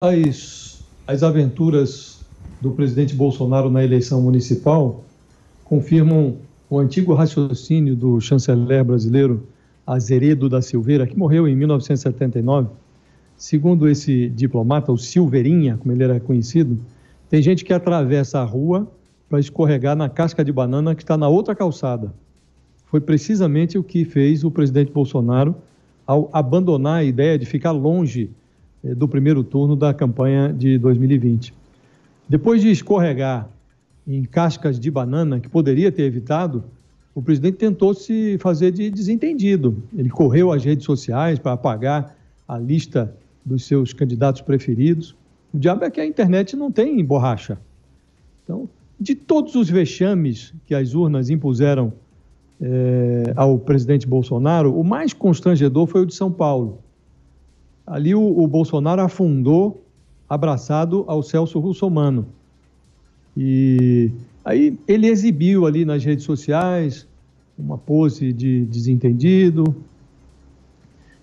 As aventuras do presidente Bolsonaro na eleição municipal confirmam o antigo raciocínio do chanceler brasileiro Azeredo da Silveira, que morreu em 1979. Segundo esse diplomata, o Silveirinha, como ele era conhecido, tem gente que atravessa a rua para escorregar na casca de banana que está na outra calçada. Foi precisamente o que fez o presidente Bolsonaro ao abandonar a ideia de ficar longe do primeiro turno da campanha de 2020. Depois de escorregar em cascas de banana, que poderia ter evitado, o presidente tentou se fazer de desentendido. Ele correu às redes sociais para apagar a lista dos seus candidatos preferidos. O diabo é que a internet não tem borracha. Então, de todos os vexames que as urnas impuseram ao presidente Bolsonaro, o mais constrangedor foi o de São Paulo. Ali o Bolsonaro afundou, abraçado ao Celso Russomano. E aí ele exibiu ali nas redes sociais uma pose de desentendido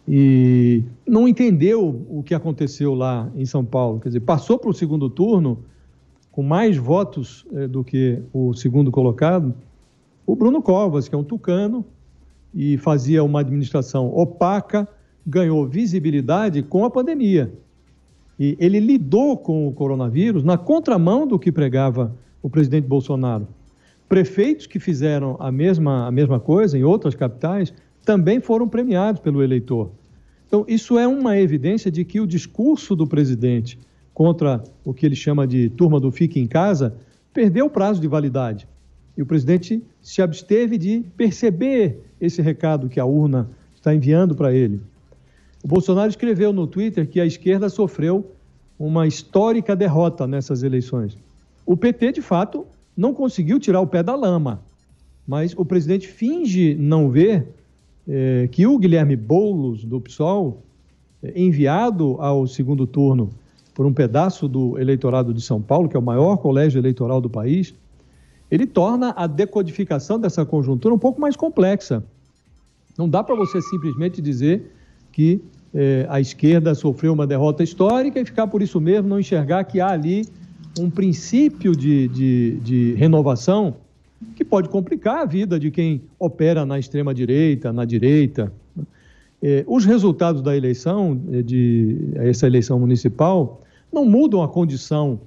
e não entendeu o que aconteceu lá em São Paulo. Quer dizer, passou para o segundo turno com mais votos do que o segundo colocado, o Bruno Covas, que é um tucano e fazia uma administração opaca, ganhou visibilidade com a pandemia. E ele lidou com o coronavírus na contramão do que pregava o presidente Bolsonaro. Prefeitos que fizeram a mesma coisa em outras capitais também foram premiados pelo eleitor. Então, isso é uma evidência de que o discurso do presidente contra o que ele chama de turma do fique em casa perdeu o prazo de validade. E o presidente se absteve de perceber esse recado que a urna está enviando para ele. O Bolsonaro escreveu no Twitter que a esquerda sofreu uma histórica derrota nessas eleições. O PT, de fato, não conseguiu tirar o pé da lama, mas o presidente finge não ver que o Guilherme Boulos, do PSOL, enviado ao segundo turno por um pedaço do eleitorado de São Paulo, que é o maior colégio eleitoral do país, ele torna a decodificação dessa conjuntura um pouco mais complexa. Não dá para você simplesmente dizer que a esquerda sofreu uma derrota histórica e ficar por isso mesmo, não enxergar que há ali um princípio de renovação que pode complicar a vida de quem opera na extrema-direita, na direita. Os resultados da eleição, essa eleição municipal, não mudam a condição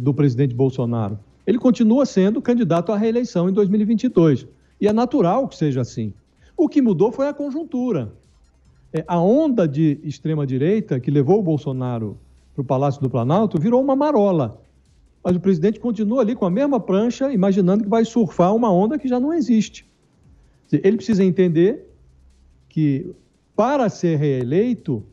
do presidente Bolsonaro. Ele continua sendo candidato à reeleição em 2022, e é natural que seja assim. O que mudou foi a conjuntura. A onda de extrema-direita que levou o Bolsonaro para o Palácio do Planalto virou uma marola. Mas o presidente continua ali com a mesma prancha, imaginando que vai surfar uma onda que já não existe. Ele precisa entender que, para ser reeleito,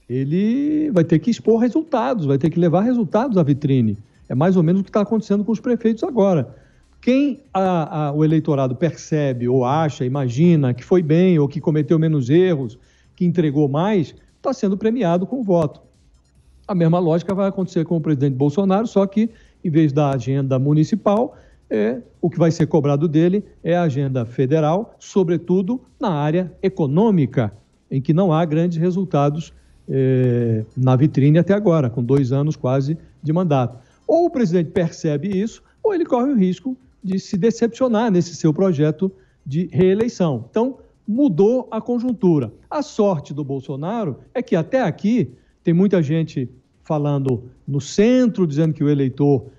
ele vai ter que expor resultados, vai ter que levar resultados à vitrine. É mais ou menos o que está acontecendo com os prefeitos agora. Quem o eleitorado percebe ou acha, imagina que foi bem ou que cometeu menos erros, que entregou mais, está sendo premiado com o voto. A mesma lógica vai acontecer com o presidente Bolsonaro, só que, em vez da agenda municipal, o que vai ser cobrado dele é a agenda federal, sobretudo na área econômica, em que não há grandes resultados na vitrine até agora, com 2 anos quase de mandato. Ou o presidente percebe isso, ou ele corre o risco de se decepcionar nesse seu projeto de reeleição. Então, mudou a conjuntura. A sorte do Bolsonaro é que até aqui tem muita gente falando no centro, dizendo que o eleitor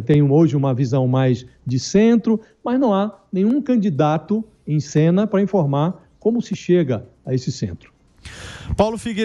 tem hoje uma visão mais de centro, mas não há nenhum candidato em cena para informar como se chega a esse centro. Paulo Figueiredo.